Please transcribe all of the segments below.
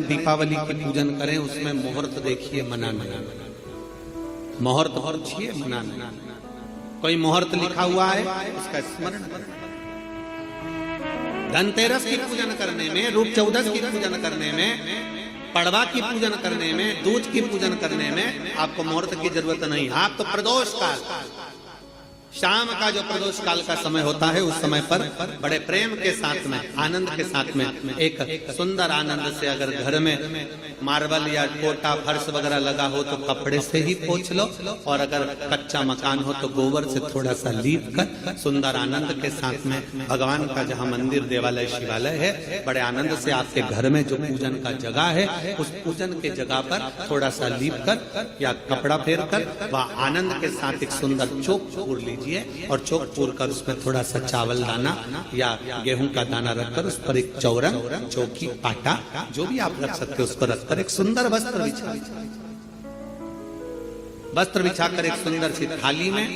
दीपावली की पूजन करें, उसमें मुहूर्त देखिए, मनाना, मुहूर्त पूछिए, मनाना। कोई मुहूर्त लिखा हुआ है उसका स्मरण करें। धनतेरस की पूजन करने में, रूप चौदस की पूजन करने में, पड़वा की पूजन करने में, दूज की पूजन करने में आपको मुहूर्त की जरूरत नहीं। आप तो प्रदोष काल, शाम का जो प्रदोष काल का समय होता है, उस समय पर बड़े प्रेम के साथ में, आनंद के साथ में, एक सुंदर आनंद से, अगर घर में मार्बल या कोटा फर्श वगैरह लगा हो तो कपड़े से ही पोंछ लो, और अगर कच्चा मकान हो तो गोबर से थोड़ा सा लीप कर सुंदर आनंद के साथ में, भगवान का जहाँ मंदिर, देवालय, शिवालय है, बड़े आनंद से आपके घर में जो पूजन का जगह है, उस पूजन के जगह पर थोड़ा सा लीप कर या कपड़ा फेर कर वह आनंद के साथ एक सुंदर चौक पूर लीजिए, और चौक पूर कर उसमें थोड़ा सा चावल दाना या गेहूं का दाना रखकर उस पर एक चौरंग, चौकी, आटा, जो भी आप रख सकते हो उसको रखकर एक सुंदर वस्त्र बिछाकर एक सुंदर सी थाली में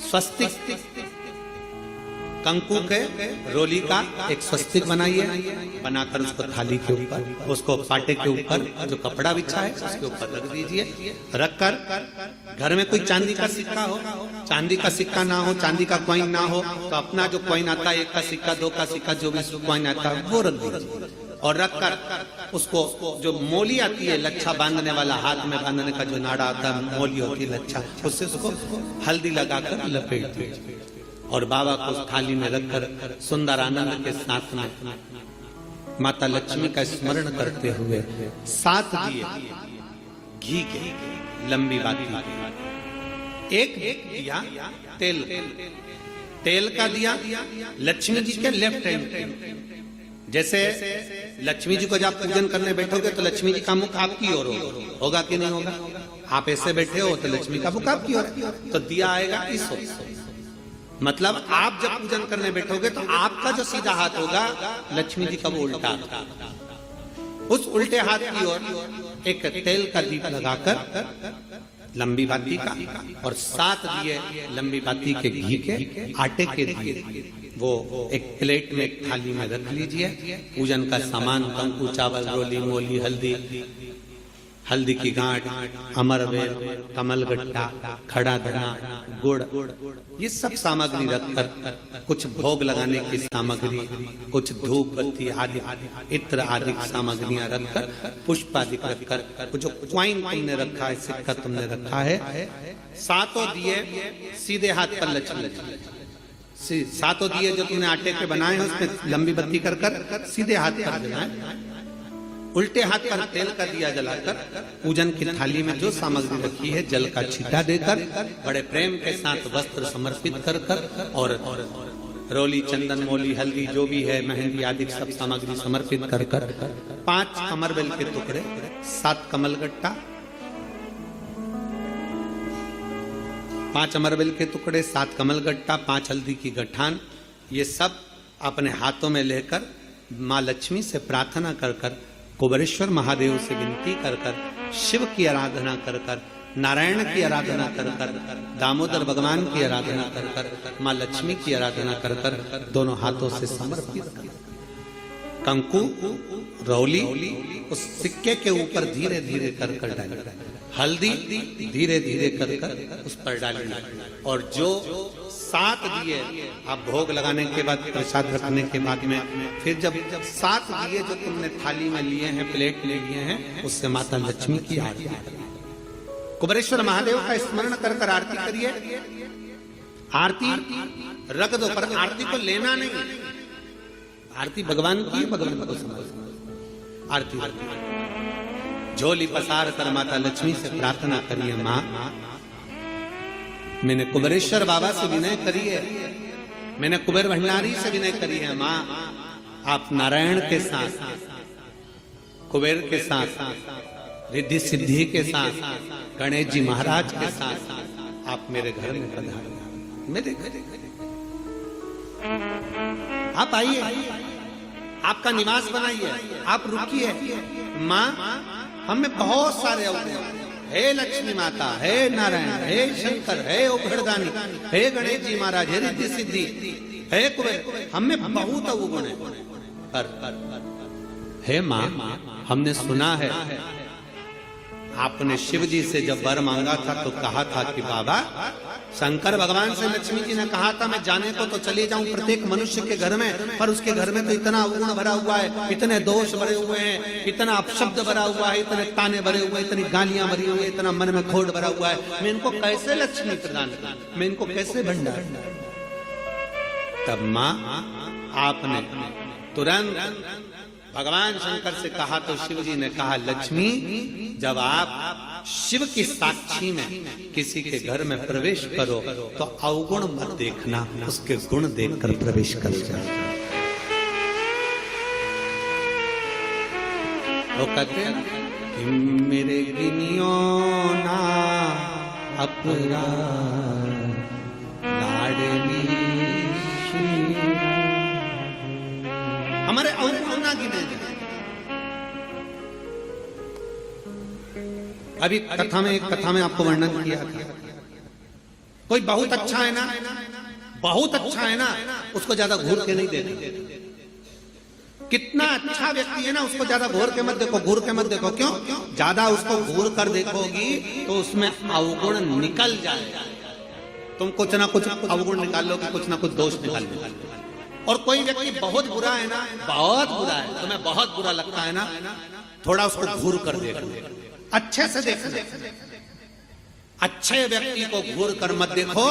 स्वस्तिक, कंकु के रोली का एक स्वस्तिक बनाइए, बनाकर उसको थाली के ऊपर, उसको पाटे के ऊपर जो कपड़ा बिछा है उसके ऊपर रख दीजिए। रखकर घर में कोई चांदी का सिक्का हो, चांदी का सिक्का ना हो, चांदी का कॉइन ना हो, तो अपना जो कॉइन आता है, 1 का सिक्का, 2 का सिक्का, जो भी कॉइन आता है वो रख दीजिए। और रखकर उसको जो मोली आती है, लच्छा बांधने वाला, हाथ में बांधने का जो नाड़ा आता है, मोली होती है लच्छा, उससे उसको हल्दी लगाकर लपेट दीजिए और बाबा को उस थाली में रखकर सुंदर आनंद के साथ में माता लक्ष्मी का स्मरण करते हुए 7 दिए घी के, लंबी बाती, एक दिया तेल का दिया लक्ष्मी जी के लेफ्ट हैंड। जैसे लक्ष्मी जी को जब पूजन करने बैठोगे तो लक्ष्मी जी का मुख आपकी ओर होगा कि नहीं होगा? आप ऐसे बैठे हो तो लक्ष्मी का मुख आपकी ओर, तो दिया आएगा इस ओर। मतलब आप जब पूजन करने बैठोगे तो आपका जो सीधा हाथ होगा, लक्ष्मी जी का वो उल्टा, उस उल्टे हाथ की ओर एक तेल का दीप लगाकर लंबी बाती का, और 7 दिए लंबी बाती के घी के, आटे के दिए, वो एक प्लेट में, एक थाली में रख लीजिए। पूजन का सामान, कंकु, चावल, रोली, मोली, हल्दी की गांठ, अमरवेल, कमलगट्टा, खड़ा धना, गुड़, ये सब सामग्री रखकर, कुछ भोग लगाने की सामग्री, कुछ धूप बत्ती आदि, इत्र आदि सामग्रियां रखकर, पुष्प आदि रखकर, जो क्वाइन तुमने रखा है, सिक्का तुमने रखा है, 7 दिए सीधे हाथ पर लक्ष्मी, 7 दिए जो तुमने आटे के बनाए हैं उसमें लंबी बत्ती कर सीधे हाथ पर जलाए, उल्टे हाथ पर तेल का दिया जलाकर पूजन की थाली में जो सामग्री रखी है जल का छींटा देकर, बड़े प्रेम के साथ वस्त्र समर्पित कर और रोली, चंदन, मोली, हल्दी जो भी है, मेहंदी आदि सब सामग्री समर्पित कर 5 अमरबेल के टुकड़े, 7 कमलगट्टा, 5 अमरबेल के टुकड़े, 7 कमलगट्टा, 5 हल्दी की गठान, ये सब अपने हाथों में लेकर माँ लक्ष्मी से प्रार्थना कर कुबेरेश्वर महादेव से विनती कर शिव की आराधना कर नारायण की आराधना कर दामोदर भगवान की आराधना कर माँ लक्ष्मी की आराधना कर दोनों हाथों से समर्पित कर कंकु, रौली उस सिक्के के ऊपर धीरे धीरे कर डालें, हल्दी धीरे धीरे कर उस पर डालें, और जो 7 दिए आप भोग लगाने के बाद, प्रसाद रखने के बाद में, फिर जब 7 दिए जो तुमने थाली में लिए हैं, प्लेट में लिए हैं, उससे माता लक्ष्मी की आरती करिए, कुबेरेश्वर महादेव का स्मरण कर आरती करिए। आरती रख दो, पर आरती को लेना नहीं, आरती भगवान की, भगवान को समझ। आरती झोली पसार कर माता लक्ष्मी से प्रार्थना करिए, माँ मैंने कुबेरेश्वर बाबा से विनय करी है, मैंने कुबेर भंडारी से विनय करी है, माँ आप नारायण के साथ, कुबेर के साथ, रिद्धि सिद्धि के साथ, गणेश जी महाराज के साथ आप मेरे घर में पधारिए, मेरे घर आप आइए, आपका निवास बनाइए, आप रुकिए। माँ हमें बहुत सारे अवगुण, हे लक्ष्मी माता, हे नारायण, हे शंकर, हे उभरदानी, हे गणेश जी महाराज, हे रिद्धि सिद्धि, हे कुबेर, हमें बहुत अवगुण है, पर हे माँ, हमने सुना है आपने शिव जी से जब वर मांगा था तो कहा था कि बाबा, शंकर भगवान से लक्ष्मी जी ने कहा था मैं जाने को तो चले जाऊं प्रत्येक मनुष्य के घर में, पर उसके घर में तो इतना अवगुण भरा हुआ है, इतने दोष भरे हुए हैं, इतना अपशब्द भरा हुआ है, इतने ताने भरे हुए, इतनी गालियां भरी हुई, इतना मन में खोट भरा हुआ है, मैं इनको कैसे लक्ष्मी प्रदान करूं, मैं इनको कैसे भंडार। तब माँ आपने तुरंत भगवान शंकर से कहा तो शिव जी ने कहा, लक्ष्मी, जब आप शिव की साक्षी में किसी के घर में प्रवेश करो तो अवगुण मत देखना, उसके गुण देखकर प्रवेश कर जाओ। वो कहते हैं कि मेरे गिनियो ना अपराध लाडली हमारे अवगुण ना गिने। अभी एक कथा में आपको वर्णन किया था, कोई बहुत अच्छा है ना, बहुत अच्छा है ना, उसको ज्यादा घूर के नहीं देना। कितना अच्छा व्यक्ति है ना, उसको ज्यादा घूर के मत देखो, घूर के मत देखो। क्यों? ज्यादा उसको घूर कर देखोगी तो उसमें अवगुण निकल जाएगा। तुम कुछ ना कुछ अवगुण निकाल लो कि कुछ ना कुछ दोष निकाल लो। और कोई व्यक्ति बहुत बुरा है ना, बहुत बुरा है, तुम्हें बहुत बुरा लगता है ना, थोड़ा उसको घूर कर देखो, अच्छे से देखो। अच्छे व्यक्ति को घूर कर मत देखो,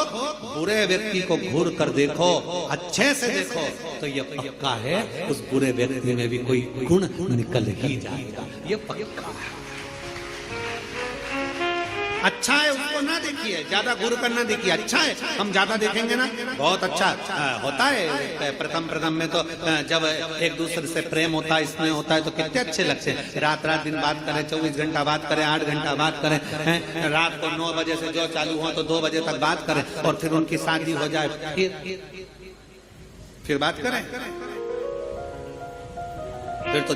बुरे व्यक्ति को घूर कर देखो, अच्छे से देखो, तो ये पक्का है उस बुरे व्यक्ति में भी कोई गुण निकल ही जाएगा, ये पक्का है। अच्छा है उसको ना देखिए, ज्यादा घूर कर ना देखिए। अच्छा है, हम ज्यादा देखेंगे ना, बहुत अच्छा होता है। प्रथम में तो जब एक दूसरे से प्रेम होता है, इसमें होता है, तो कितने अच्छे लगते हैं। रात दिन बात करें, 24 घंटा बात करें, 8 घंटा बात करें, रात को 9 बजे से जो चालू हो तो 2 बजे तक बात करें, और फिर उनकी शादी हो जाए, फिर बात करें, फिर तो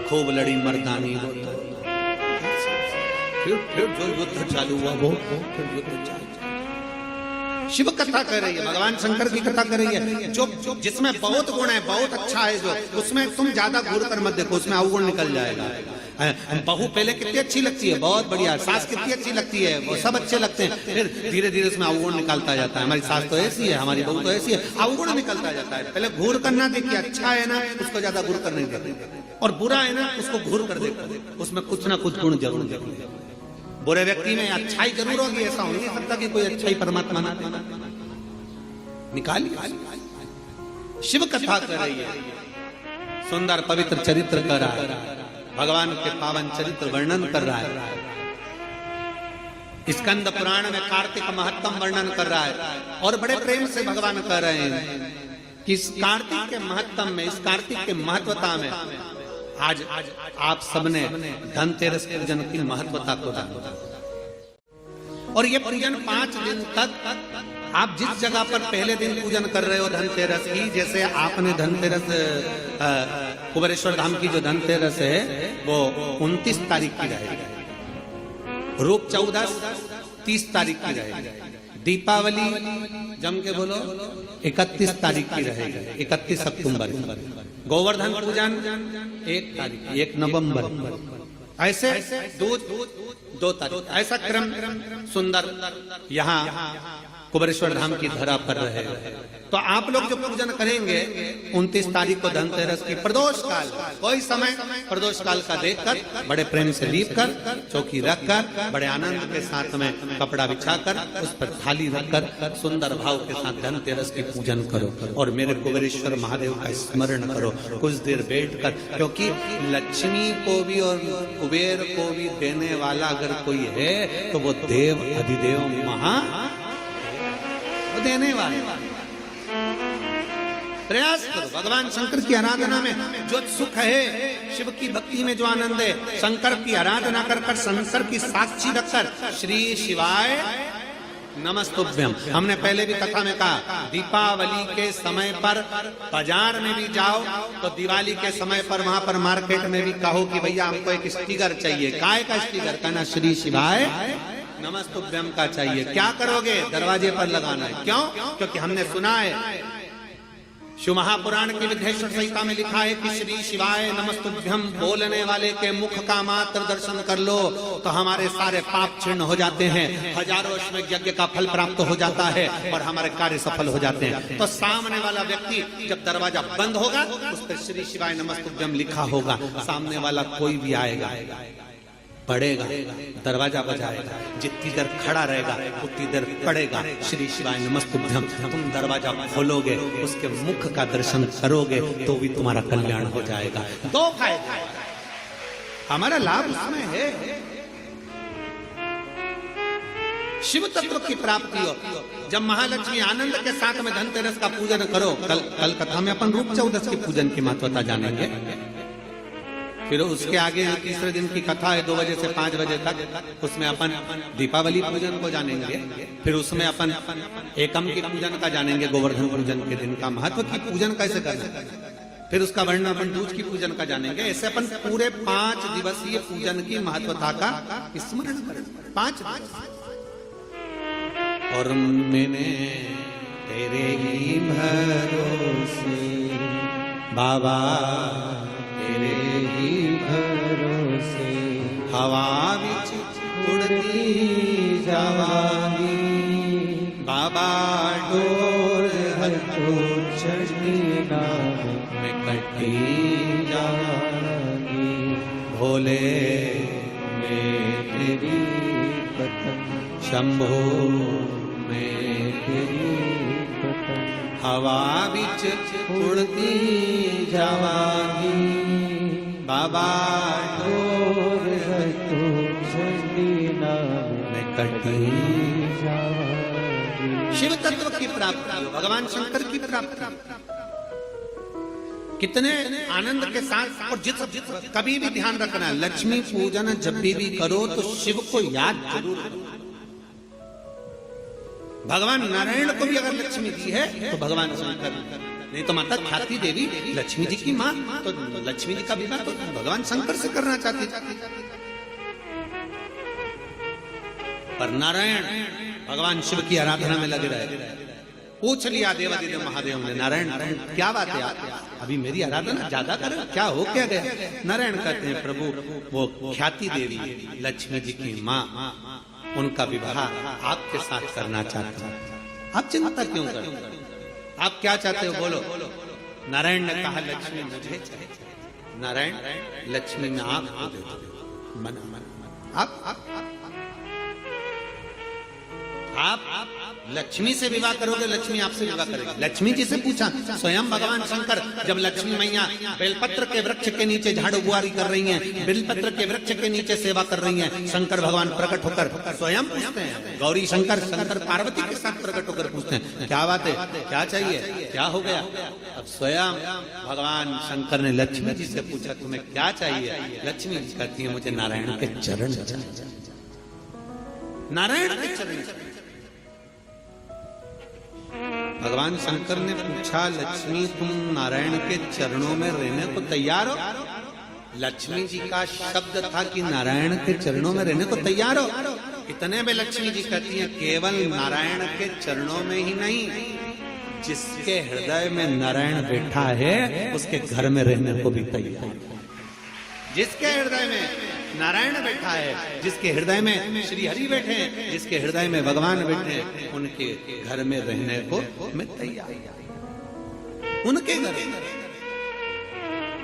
खूब लड़ी मर्दानी होता है, फिर जो युद्ध चालू हुआ वो फिर युद्ध चालू। शिव कथा कर रही है, भगवान शंकर की कथा कर रही है, जो जिसमें बहुत गुण है, बहुत अच्छा है, जो उसमें तुम ज्यादा घूर कर मत देखो, उसमें अवगुण निकल जाएगा। बहू पहले कितनी अच्छी लगती है, बहुत बढ़िया, सास कितनी अच्छी लगती है, वो सब अच्छे लगते हैं, फिर धीरे धीरे उसमें अवगुण निकलता जाता है। हमारी सास तो ऐसी है, हमारी बहू तो ऐसी है, अवगुण निकलता जाता है। पहले घूर करना देखिए, अच्छा है ना उसको ज्यादा घूर कर नहीं देते, और बुरा है ना उसको घूर कर देखो, उसमें कुछ ना कुछ गुण जरूर जरूर। बुरे व्यक्ति में अच्छाई जरूर होगी, ऐसा हो नहीं सकता कि कोई अच्छाई परमात्मा ना निकाल। शिव कथा कर रही है, सुंदर पवित्र चरित्र कर रहा है, भगवान के पावन चरित्र वर्णन कर रहा है। स्कंद पुराण में कार्तिक महत्तम वर्णन कर रहा है, और बड़े प्रेम से भगवान कह रहे हैं कि इस कार्तिक के महत्तम में, इस कार्तिक के महत्वता में आज आप सबने धनतेरस पूजन की महत्वता को जाना, और ये पूजन 5 दिन तक आप जिस जगह पर पहले दिन पूजन कर रहे हो धनतेरस की, जैसे आपने धनतेरस कुबेरेश्वर धाम की जो धनतेरस है वो 29 तारीख की रहेगी, रूप 14 30 तारीख की रहेगी, दीपावली जम के बोलो 31 तारीख की रहेगी, 31 अक्टूबर, गोवर्धन पूजन 1 तारीख, 1 नवंबर, ऐसे 2 तारीख, ऐसा क्रम सुंदर यहाँ कुबेरेश्वर धाम की धरा पर रहे। तो आप लोग जो पूजन करेंगे 29 तारीख को धनतेरस की प्रदोष काल, कोई समय प्रदोष काल का देखकर बड़े प्रेम से लीप कर, चौकी रखकर, बड़े आनंद के साथ में कपड़ा बिछाकर, उस पर थाली रखकर सुंदर भाव के साथ धनतेरस की पूजन करो, और मेरे कुबेरेश्वर महादेव का स्मरण करो कुछ देर बैठकर, क्योंकि लक्ष्मी को भी और कुबेर को भी देने वाला अगर कोई है तो वो देव अधिदेव महा देने वाले। प्रयास करो, भगवान शंकर की आराधना में जो सुख है, शिव की भक्ति में जो आनंद है, शंकर की आराधना कर शंकर की साक्षी रखकर श्री शिवाय नमस्तुभ्यम। हमने पहले भी कथा में कहा, दीपावली के समय पर बाजार में भी जाओ तो दिवाली के समय पर वहां पर मार्केट में भी कहो कि भैया हमको एक स्टिकर चाहिए, काय का स्टिकर, कहना श्री शिवाय नमस्तुभ्यम का चाहिए। क्या करोगे? दरवाजे पर लगाना है। क्यों? क्योंकि हमने सुना है शिव महापुराण की विघ्नेश्वर संहिता में लिखा है कि श्री शिवाय नमस्तुभ्यम बोलने वाले के मुख का मात्र दर्शन कर लो तो हमारे सारे पाप क्षीण हो जाते हैं, हजारों अश्वमेध यज्ञ का फल प्राप्त हो जाता है और हमारे कार्य सफल हो जाते हैं। तो सामने वाला व्यक्ति जब दरवाजा बंद होगा उस पर श्री शिवाय नमस्तुभ्यम लिखा होगा, सामने वाला कोई भी आएगा पड़ेगा, दरवाजा बजाएगा, जितनी देर खड़ा रहेगा उतनी देर पड़ेगा श्री शिवाय नमस्तुभ्यम। तुम दरवाजा खोलोगे, उसके मुख का दर्शन करोगे तो भी तुम्हारा कल्याण हो जाएगा। दो फायदे, हमारा लाभ उसमें है, शिव तत्व की प्राप्ति हो। जब महालक्ष्मी आनंद के साथ में धनतेरस का पूजन करो, कल कथा में अपन रूप चौदस के पूजन की महत्वता जानेंगे। फिर उसके आगे तीसरे दिन की कथा है 2 बजे से 5 बजे तक, उसमें अपन दीपावली पूजन को जानेंगे। फिर उसमें अपन एकम की पूजन का जानेंगे, गोवर्धन पूजन के दिन का महत्व की पूजन कैसे करना। फिर उसका वर्णन अपन दूज की पूजन का जानेंगे। ऐसे अपन पूरे 5 दिवसीय पूजन की महत्वता का स्मरण करें। 5 और मैंने तेरे ही भरोसे बाबा, तेरे ही भरोसे हवा विच उड़ती जावागी बाबा, डोर हल्को चढ़ी नाव में कटी जावागी, भोले मैं तेरी पतंग, शंभो मैं तेरी पतंग, हवा बिच उड़ती जावागी बाबा, डोर हल्को चढ़ी नाव में कटी जावागी। शिव तत्व की प्राप्ति, भगवान शंकर की प्राप्ति कितने आनंद के साथ। और जिस कभी भी ध्यान रखना, लक्ष्मी पूजन जब भी करो तो शिव को याद जरूर करो। भगवान नारायण को भी अगर लक्ष्मी दी है तो भगवान शंकर, नहीं तो माता ख्याति देवी लक्ष्मी जी की माँ, तो लक्ष्मी जी का विवाह तो भगवान शंकर से करना चाहती थी। पर नारायण भगवान शिव की आराधना में लगे रहे। पूछ लिया देवादिदेव महादेव ने, नारायण क्या बात है, अभी मेरी आराधना ज्यादा करें, क्या हो क्या गया। नारायण कहते हैं, प्रभु वो ख्याति देवी लक्ष्मी जी की माँ, उनका विवाह आपके साथ करना चाहते हैं। आप चिंता क्यों करते हैं, आप क्या चाहते हो बोलो। नारायण ने कहा लक्ष्मी मुझे चाहिए। नारायण लक्ष्मी में आपको दे दो, मन आप लक्ष्मी से विवाह करोगे, लक्ष्मी आपसे विवाह करेगी। लक्ष्मी जी से पूछा, स्वयं भगवान शंकर जब लक्ष्मी मैया बेलपत्र के वृक्ष के नीचे झाड़ू बुआरी कर रही हैं, बेलपत्र के वृक्ष के नीचे सेवा कर रही हैं, शंकर भगवान प्रकट होकर स्वयं पूछते हैं, गौरी शंकर, शंकर पार्वती के साथ प्रकट होकर पूछते हैं, क्या बात है, क्या चाहिए, क्या हो गया। अब स्वयं भगवान शंकर ने लक्ष्मी जी से पूछा, तुम्हें क्या चाहिए। लक्ष्मी जी कहती है, मुझे नारायण के चरण चाहिए, नारायण के चरण। भगवान शंकर ने पूछा, लक्ष्मी तुम नारायण के चरणों में रहने को तैयार हो। लक्ष्मी जी का शब्द था कि नारायण के चरणों में रहने को तैयार हो। इतने में लक्ष्मी जी कहती हैं, केवल नारायण के चरणों में ही नहीं, जिसके हृदय में नारायण बैठा है उसके घर में रहने को भी तैयार। जिसके हृदय में नारायण बैठा है, जिसके हृदय में श्री हरि बैठे हैं, जिसके हृदय में भगवान बैठे हैं, उनके घर में रहने को मैं तैयार। उनके घर,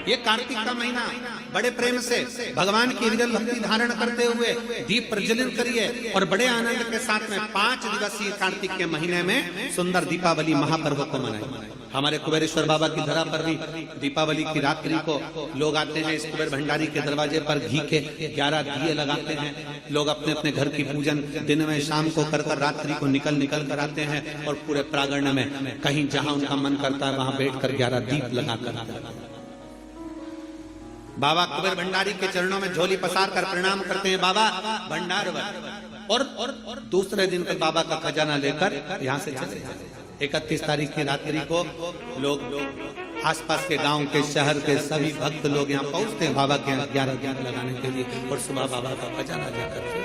ये कार्तिक का महीना बड़े प्रेम से भगवान की विरल भक्ति धारण करते हुए दीप प्रज्वलित करिए और बड़े आनंद के साथ में 5 दिवसीय कार्तिक के महीने में सुंदर दीपावली महापर्व को मनाएं। हमारे कुबेरेश्वर बाबा की धरा पर भी दीपावली की रात्रि को लोग आते हैं, इस कुबेर भंडारी के दरवाजे पर घी के 11 दिए लगाते हैं। लोग अपने अपने घर की पूजन दिन में शाम को कर रात्रि को निकल कर आते हैं और पूरे प्रांगण में कहीं जहां उनका मन करता है वहां बैठ कर 11 दीप लगाकर बाबा कुबेर भंडारी के चरणों में झोली पसार कर प्रणाम करते हैं, बाबा भंडार और दूसरे दिन पर बाबा का खजाना लेकर यहाँ से चले जाते हैं। 31 तारीख की रात्रि को लोग आसपास के गांव के शहर के सभी भक्त लोग यहाँ पहुंचते हैं बाबा के 11 लगाने के लिए और सुबह बाबा का खजाना जाकर